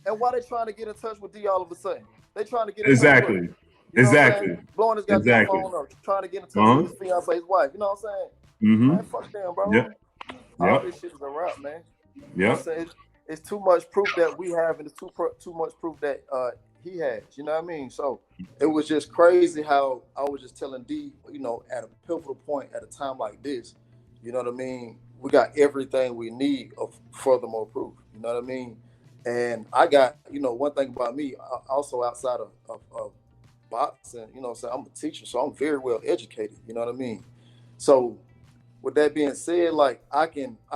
And why they trying to get in touch with D all of a sudden? They trying to get in touch with him. Exactly. Blowing his goddamn phone up, trying to get in touch with his fiance, his wife. You know what I'm saying? Man, fuck them, bro. Yep. All this shit is a wrap, man. Yeah. You know what I'm saying? It's too much proof that we have, and it's too much proof that he has. You know what I mean? So it was just crazy how I was just telling D, you know, at a pivotal point at a time like this, you know what I mean? We got everything we need of furthermore proof. You know what I mean? And I got, you know, one thing about me, also outside of boxing, you know what I'm saying? I'm a teacher, so I'm very well educated. You know what I mean? So with that being said, like I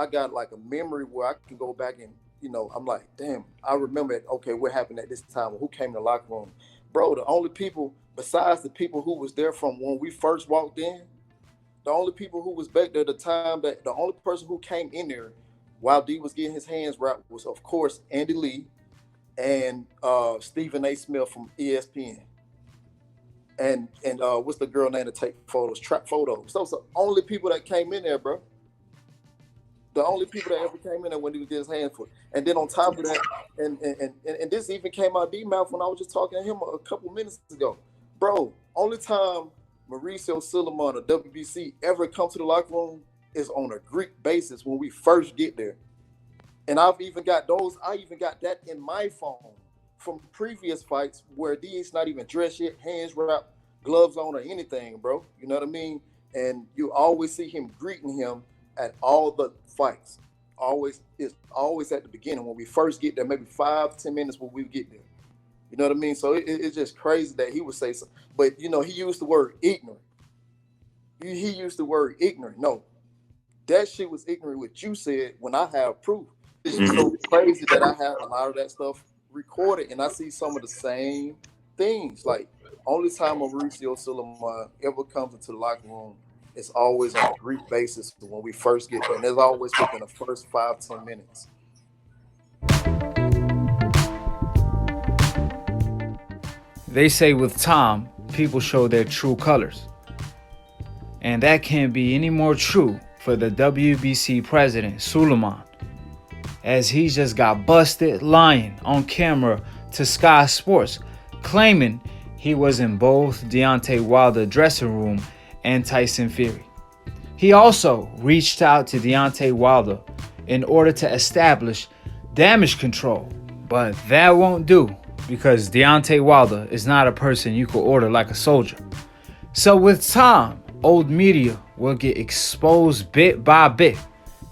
got like a memory where I can go back and, you know, I'm like, damn, I remember, okay, what happened at this time? Who came in the locker room? Bro, the only people, besides the people who was there from when we first walked in, the only people who was back there at the time, that the only person who came in there while D was getting his hands wrapped was, of course, Andy Lee and Stephen A. Smith from ESPN. And what's the girl name to take photos? Trap photos. Those are the only people that came in there, bro. The only people that ever came in there when he was getting his hands put. And then on top of that, and this even came out D mouth when I was just talking to him a couple minutes ago. Bro, only time Mauricio Sulaiman or WBC ever come to the locker room is on a Greek basis when we first get there. And I even got that in my phone from previous fights where D's not even dressed yet, hands wrapped, gloves on or anything, bro. You know what I mean? And you always see him greeting him at all the fights. It's always at the beginning when we first get there, maybe 5-10 minutes when we get there. You know what I mean? So it's just crazy that he would say so. But, you know, he used the word ignorant. He used the word ignorant. No, that shit was ignorant what you said when I have proof. It's so crazy that I have a lot of that stuff recorded and I see some of the same things. Like, only time Mauricio Sulaiman ever comes into the locker room, it's always on a Greek basis when we first get there. And there's always within the first 5-10 minutes. They say with time, people show their true colors. And that can't be any more true for the WBC president, Sulaiman, as he just got busted lying on camera to Sky Sports, claiming he was in both Deontay Wilder dressing room and Tyson Fury. He also reached out to Deontay Wilder in order to establish damage control, but that won't do because Deontay Wilder is not a person you could order like a soldier. So with time, old media will get exposed bit by bit.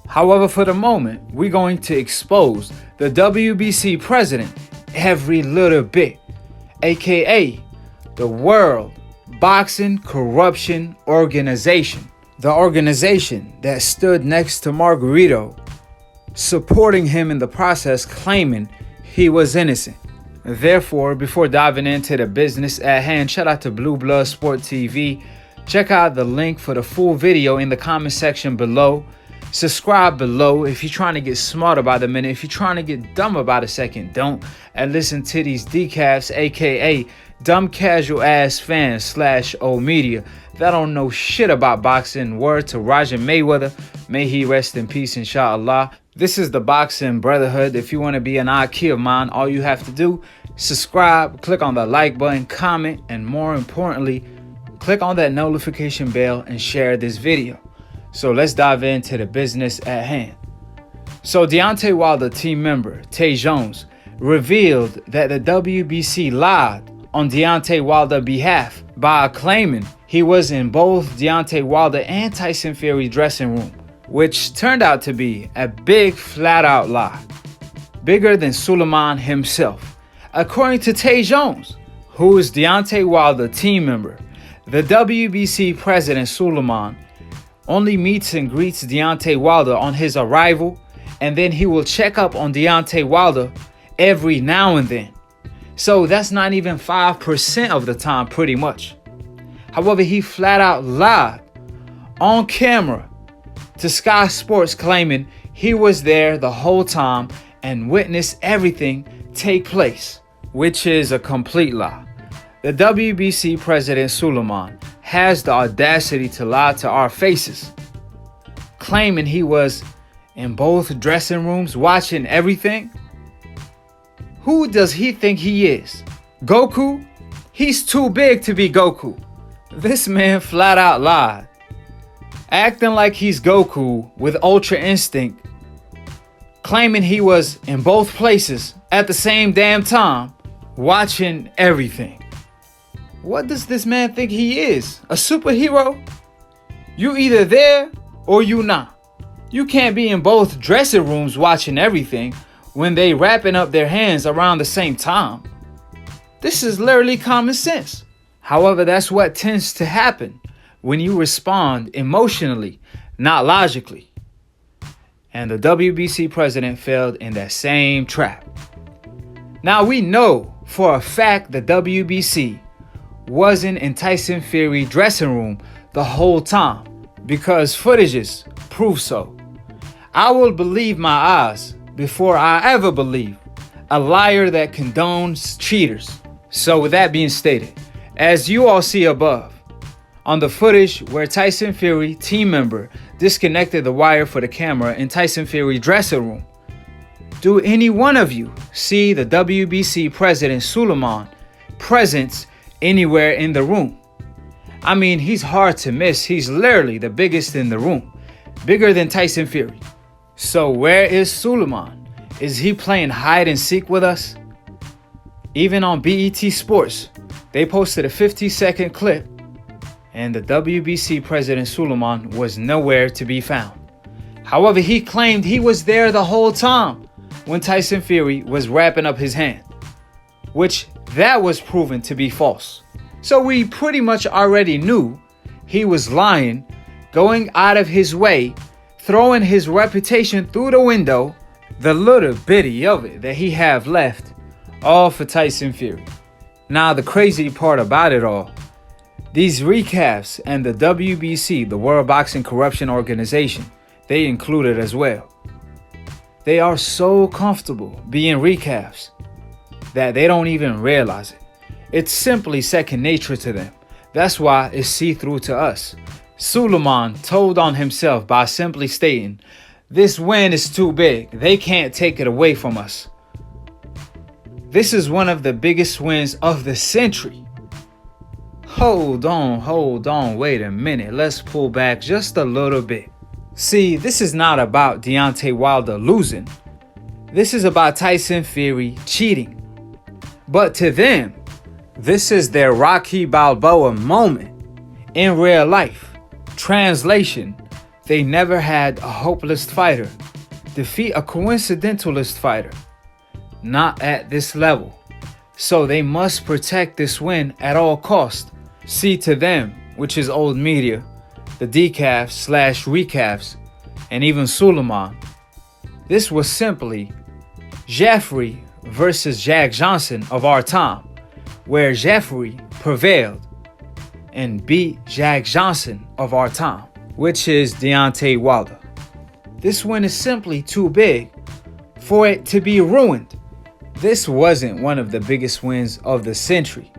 However, for the moment, we're going to expose the WBC president every little bit, aka the World Boxing Corruption Organization, the organization that stood next to Margarito, supporting him in the process, claiming he was innocent. Therefore, before diving into the business at hand, shout out to Blue Blood Sport TV. Check out the link for the full video in the comment section below. Subscribe below if you're trying to get smart about a minute. If you're trying to get dumb about a second, don't. And listen to these decafs, aka dumb casual ass fans / old media that don't know shit about boxing. Word to Roger Mayweather. May he rest in peace, inshallah. This is the Boxing Brotherhood. If you want to be an Akhi of mine, all you have to do, subscribe, click on the like button, comment, and more importantly, click on that notification bell and share this video. So let's dive into the business at hand. So Deontay Wilder team member Tay Jones revealed that the WBC lied on Deontay Wilder's behalf by claiming he was in both Deontay Wilder and Tyson Fury dressing room, which turned out to be a big flat-out lie, bigger than Sulaiman himself. According to Tay Jones, who is Deontay Wilder team member, the WBC president Sulaiman only meets and greets Deontay Wilder on his arrival, and then he will check up on Deontay Wilder every now and then. So that's not even 5% of the time, pretty much. However, he flat out lied on camera to Sky Sports, claiming he was there the whole time and witnessed everything take place, which is a complete lie. The WBC president Sulaiman has the audacity to lie to our faces, claiming he was in both dressing rooms watching everything. Who does he think he is? Goku? He's too big to be Goku. This man flat out lied. Acting like he's Goku with Ultra Instinct, claiming he was in both places at the same damn time, watching everything. What does this man think he is? A superhero? You either there or you not. You can't be in both dressing rooms watching everything when they wrapping up their hands around the same time. This is literally common sense. However, that's what tends to happen when you respond emotionally, not logically. And the WBC president failed in that same trap. Now we know for a fact the WBC wasn't in Tyson Fury dressing room the whole time because footages prove so. I will believe my eyes before I ever believe a liar that condones cheaters. So with that being stated, as you all see above, on the footage where Tyson Fury team member disconnected the wire for the camera in Tyson Fury dressing room, do any one of you see the WBC President Sulaiman presence anywhere in the room? I mean, he's hard to miss. He's literally the biggest in the room, bigger than Tyson Fury. So where is Sulaiman? Is he playing hide and seek with us? Even on BET Sports, they posted a 50-second clip and the WBC President Sulaiman was nowhere to be found. However, he claimed he was there the whole time when Tyson Fury was wrapping up his hand, which that was proven to be false. So we pretty much already knew he was lying, going out of his way, throwing his reputation through the window, the little bitty of it that he have left, all for Tyson Fury. Now the crazy part about it all, these recaps and the WBC, the World Boxing Corruption Organization, they included as well. They are so comfortable being recaps that they don't even realize it. It's simply second nature to them. That's why it's see-through to us. Sulaiman told on himself by simply stating, "This win is too big. They can't take it away from us." This is one of the biggest wins of the century. Hold on, wait a minute. Let's pull back just a little bit. See, this is not about Deontay Wilder losing. This is about Tyson Fury cheating. But to them, this is their Rocky Balboa moment in real life. Translation, they never had a hopeless fighter defeat a coincidentalist fighter. Not at this level. So they must protect this win at all costs. See, to them, which is old media, the decaf/recaps, and even Sulaiman, this was simply Jeffrey versus Jack Johnson of our time, where Jeffrey prevailed and beat Jack Johnson of our time, which is Deontay Wilder. This win is simply too big for it to be ruined. This wasn't one of the biggest wins of the century.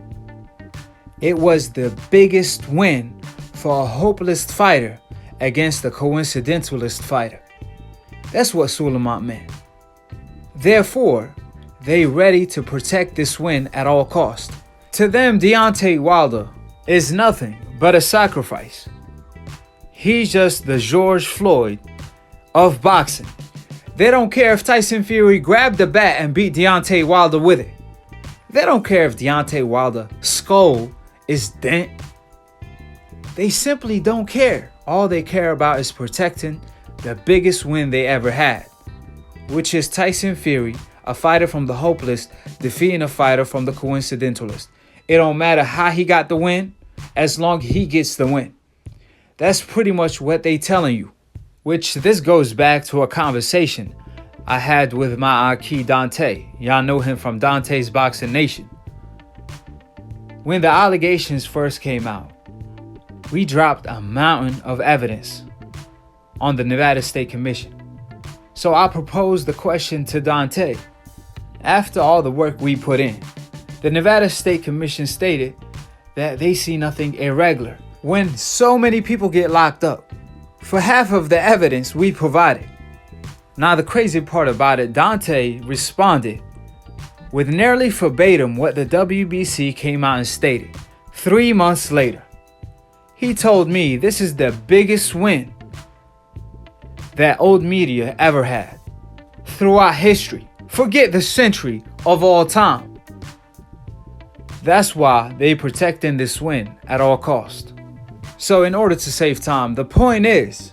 It was the biggest win for a hopeless fighter against a coincidentalist fighter. That's what Sulaiman meant. Therefore, they ready to protect this win at all costs. To them, Deontay Wilder is nothing but a sacrifice. He's just the George Floyd of boxing. They don't care if Tyson Fury grabbed the bat and beat Deontay Wilder with it. They don't care if Deontay Wilder's skull is dent. They simply don't care. All they care about is protecting the biggest win they ever had, which is Tyson Fury, a fighter from the hopeless, defeating a fighter from the coincidentalist. It don't matter how he got the win, as long as he gets the win. That's pretty much what they telling you. Which this goes back to a conversation I had with my Akhi Dante. Y'all know him from Dante's Boxing Nation. When the allegations first came out, we dropped a mountain of evidence on the Nevada State Commission. So I proposed the question to Dante. After all the work we put in, the Nevada State Commission stated that they see nothing irregular when so many people get locked up for half of the evidence we provided. Now the crazy part about it, Dante responded with nearly verbatim what the WBC came out and stated 3 months later. He told me this is the biggest win that old media ever had throughout history. Forget the century of all time. That's why they protecting this win at all costs. So in order to save time, the point is,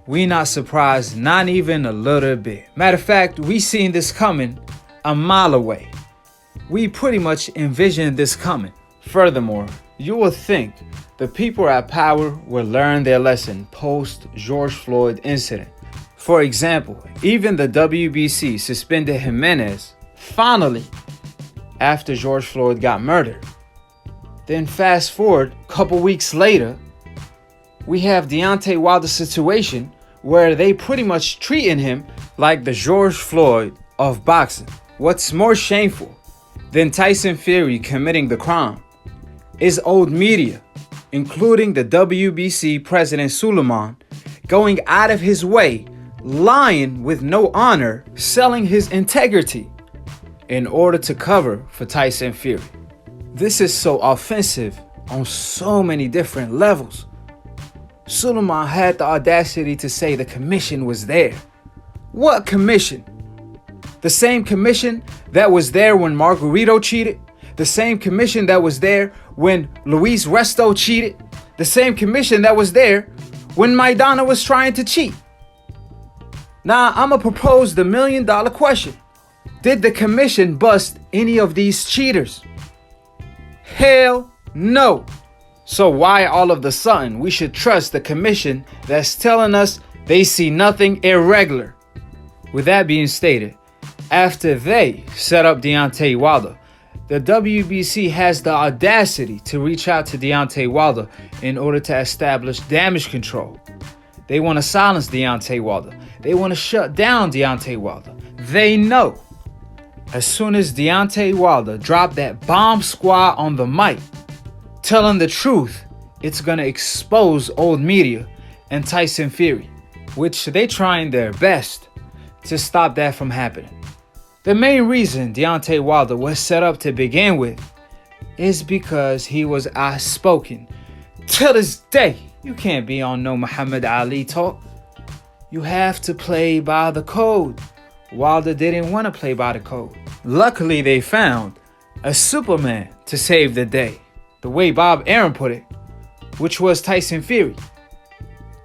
we not surprised, not even a little bit. Matter of fact, we seen this coming a mile away. We pretty much envisioned this coming. Furthermore, you will think the people at power will learn their lesson post George Floyd incident. For example, even the WBC suspended Jimenez finally after George Floyd got murdered. Then fast forward a couple weeks later, we have Deontay Wilder situation where they pretty much treating him like the George Floyd of boxing. What's more shameful than Tyson Fury committing the crime is old media, including the WBC President Sulaiman, going out of his way, lying with no honor, selling his integrity in order to cover for Tyson Fury. This is so offensive on so many different levels. Sulaiman had the audacity to say the commission was there. What commission? The same commission that was there when Margarito cheated? The same commission that was there when Luis Resto cheated? The same commission that was there when Maidana was trying to cheat? Now, I'ma propose the $1 million question. Did the commission bust any of these cheaters? Hell no. So why all of a sudden we should trust the commission that's telling us they see nothing irregular? With that being stated, after they set up Deontay Wilder, the WBC has the audacity to reach out to Deontay Wilder in order to establish damage control. They want to silence Deontay Wilder. They want to shut down Deontay Wilder. They know as soon as Deontay Wilder dropped that bomb squad on the mic, telling the truth, it's going to expose old media and Tyson Fury, which they trying their best to stop that from happening. The main reason Deontay Wilder was set up to begin with is because he was outspoken. To this day, you can't be on no Muhammad Ali talk. You have to play by the code. Wilder didn't want to play by the code. Luckily, they found a Superman to save the day, the way Bob Arum put it, which was Tyson Fury.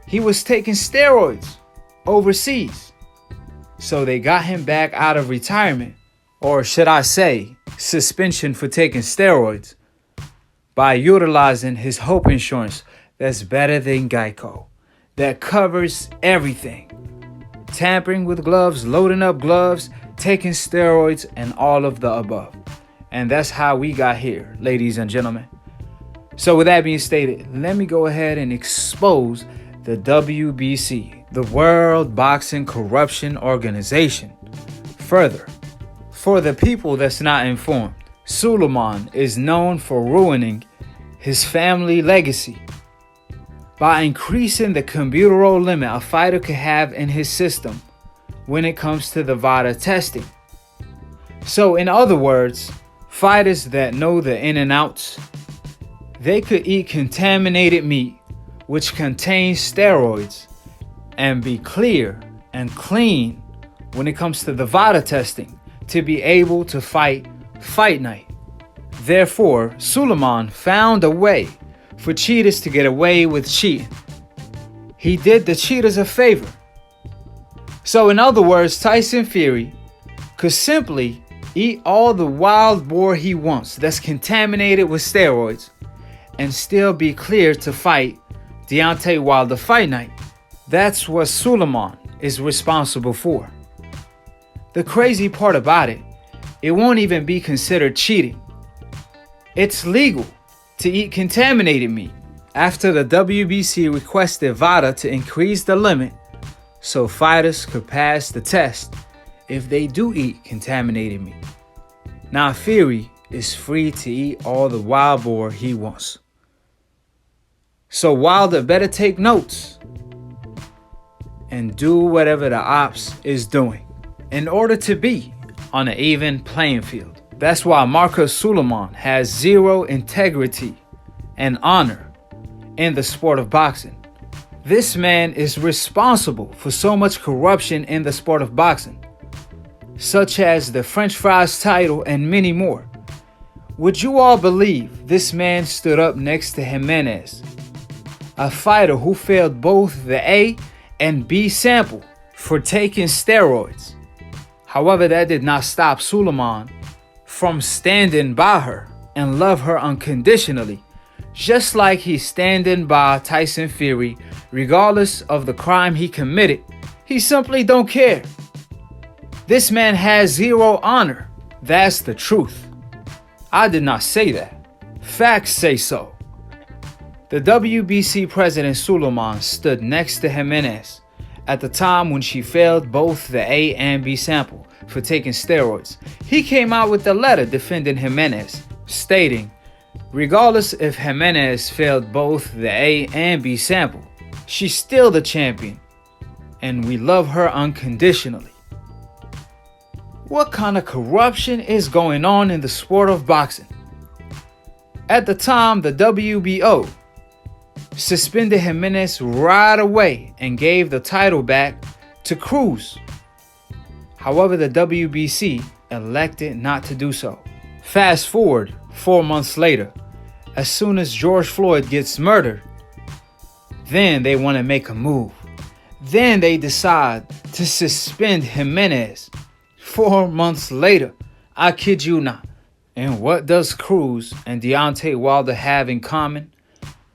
He was taking steroids overseas. So they got him back out of retirement, or should I say, suspension for taking steroids, by utilizing his Hope Insurance that's better than Geico, that covers everything. Tampering with gloves, loading up gloves, taking steroids, and all of the above. And that's how we got here, ladies and gentlemen. So with that being stated, let me go ahead and expose the WBC, the World Boxing Corruption Organization. Further, for the people that's not informed, Sulaiman is known for ruining his family legacy by increasing the computer limit a fighter could have in his system when it comes to the VADA testing. So in other words, fighters that know the in and outs, they could eat contaminated meat which contains steroids and be clear and clean when it comes to the VADA testing to be able to fight fight night. Therefore, Sulaiman found a way for cheaters to get away with cheating. He did the cheaters a favor. So in other words, Tyson Fury could simply eat all the wild boar he wants that's contaminated with steroids and still be clear to fight Deontay Wilder fight night. That's what Sulaiman is responsible for. The crazy part about it, it won't even be considered cheating. It's legal to eat contaminated meat after the WBC requested VADA to increase the limit so fighters could pass the test if they do eat contaminated meat. Now Fury is free to eat all the wild boar he wants. So Wilder better take notes and do whatever the ops is doing in order to be on an even playing field. That's why Marcus Sulaiman has zero integrity and honor in the sport of boxing. This man is responsible for so much corruption in the sport of boxing, such as the French fries title and many more. Would you all believe this man stood up next to Jimenez, a fighter who failed both the A and B sample for taking steroids? However, that did not stop Sulaiman from standing by her and love her unconditionally, just like he's standing by Tyson Fury regardless of the crime he committed. He simply don't care. This man has zero honor. That's the truth. I did not say that. Facts say so. The WBC president Sulaiman stood next to Jimenez at the time when she failed both the A and B sample for taking steroids. He came out with a letter defending Jimenez, stating, regardless if Jimenez failed both the A and B sample, she's still the champion, and we love her unconditionally. What kind of corruption is going on in the sport of boxing? At the time, the WBO suspended Jimenez right away and gave the title back to Cruz. However, the WBC elected not to do so. Fast forward 4 months later, as soon as George Floyd gets murdered, then they want to make a move. Then they decide to suspend Jimenez 4 months later. I kid you not. And what does Cruz and Deontay Wilder have in common?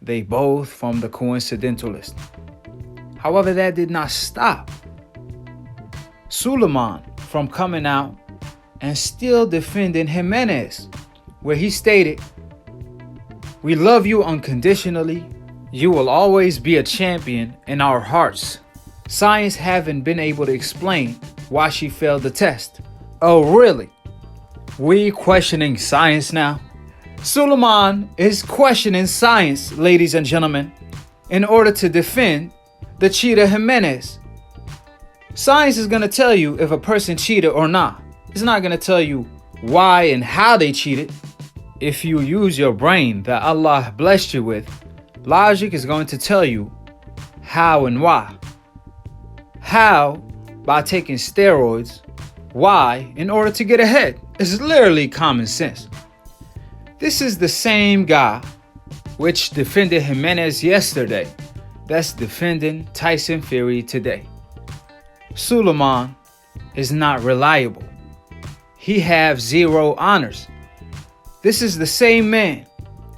They both from the Coincidentalist. However, that did not stop Sulaiman from coming out and still defending Jimenez, where he stated, "We love you unconditionally. You will always be a champion in our hearts." Science haven't been able to explain why she failed the test. Oh, really? We questioning science now? Sulaiman is questioning science, ladies and gentlemen, in order to defend the cheater Jimenez. Science is going to tell you if a person cheated or not. It's not going to tell you why and how they cheated. If you use your brain that Allah blessed you with, logic is going to tell you how and why. How? By taking steroids. Why? In order to get ahead. It's literally common sense. This is the same guy which defended Jimenez yesterday that's defending Tyson Fury today. Sulaiman is not reliable. He have zero honors. This is the same man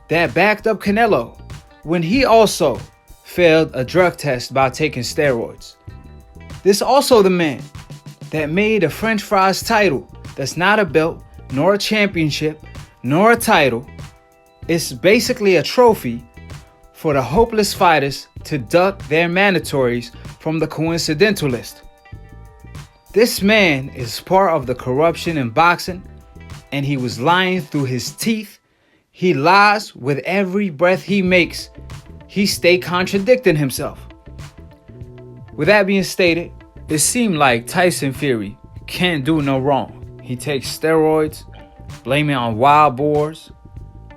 that backed up Canelo when he also failed a drug test by taking steroids. This also the man that made a French fries title that's not a belt, nor a championship, nor a title. It's basically a trophy for the hopeless fighters to duck their mandatories from the Coincidentalist. This man is part of the corruption in boxing, and he was lying through his teeth. He lies with every breath he makes. He stay contradicting himself. With that being stated, it seemed like Tyson Fury can't do no wrong. He takes steroids, blame it on wild boars,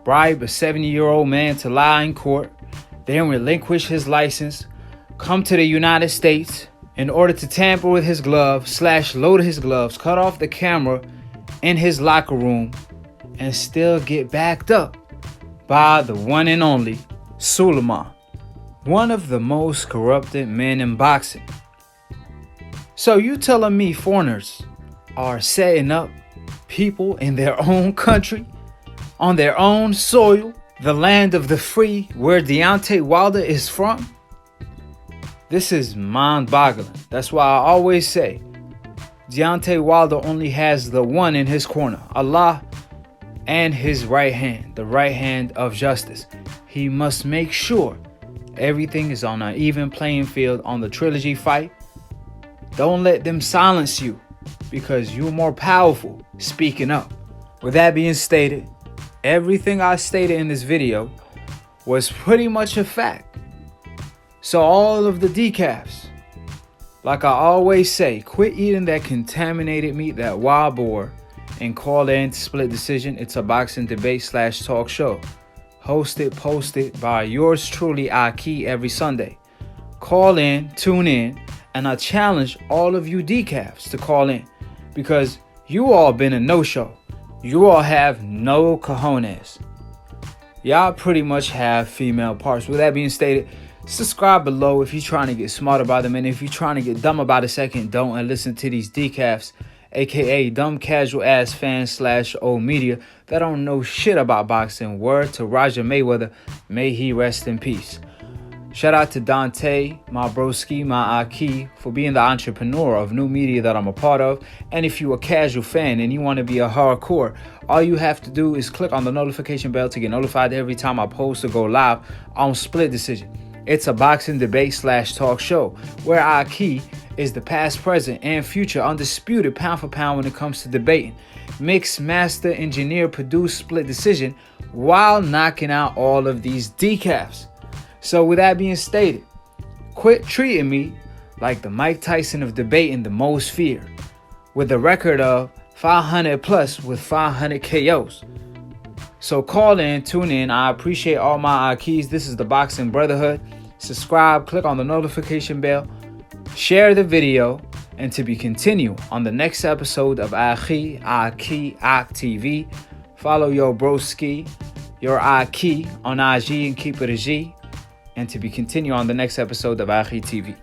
bribe a 70-year-old man to lie in court, then relinquish his license, come to the United States in order to tamper with his gloves, load his gloves, cut off the camera in his locker room, and still get backed up by the one and only Sulaiman, one of the most corrupted men in boxing. So you telling me foreigners are setting up people in their own country, on their own soil, the land of the free, where Deontay Wilder is from? This is mind-boggling. That's why I always say Deontay Wilder only has the one in his corner, Allah, and his right hand, the right hand of justice. He must make sure everything is on an even playing field on the trilogy fight. Don't let them silence you, because you're more powerful speaking up. With that being stated, everything I stated in this video was pretty much a fact. So all of the decafs, Like I always say, quit eating that contaminated meat, that wild boar, and call in to Split Decision. It's a boxing debate / talk show. Hosted, posted by yours truly, Akhi, every Sunday. Call in, tune in, and I challenge all of you decafs to call in, because you all been a no-show. You all have no cojones. Y'all pretty much have female parts. With that being stated, subscribe below if you're trying to get smart about them, and if you're trying to get dumb about a second, don't, and listen to these decafs, aka dumb casual ass fans / old media that don't know shit about boxing. Word to Roger Mayweather, may he rest in peace. Shout out to Dante, my broski, my Akhi, for being the entrepreneur of new media that I'm a part of. And if you're a casual fan and you want to be a hardcore, all you have to do is click on the notification bell to get notified every time I post or go live on Split Decision. It's a boxing debate / talk show where Akhi is the past, present, and future undisputed pound for pound when it comes to debating. Mix, master, engineer, produce Split Decision while knocking out all of these decafs. So with that being stated, quit treating me like the Mike Tyson of debating, the most feared, with a record of 500 plus with 500 KOs. So call in, tune in. I appreciate all my Akhis. This is the Boxing Brotherhood. Subscribe, click on the notification bell, share the video, and to be continued on the next episode of Akhi TV. Follow your broski, your Akhi on IG, and keep it a G. And to be continued on the next episode of Akhi TV.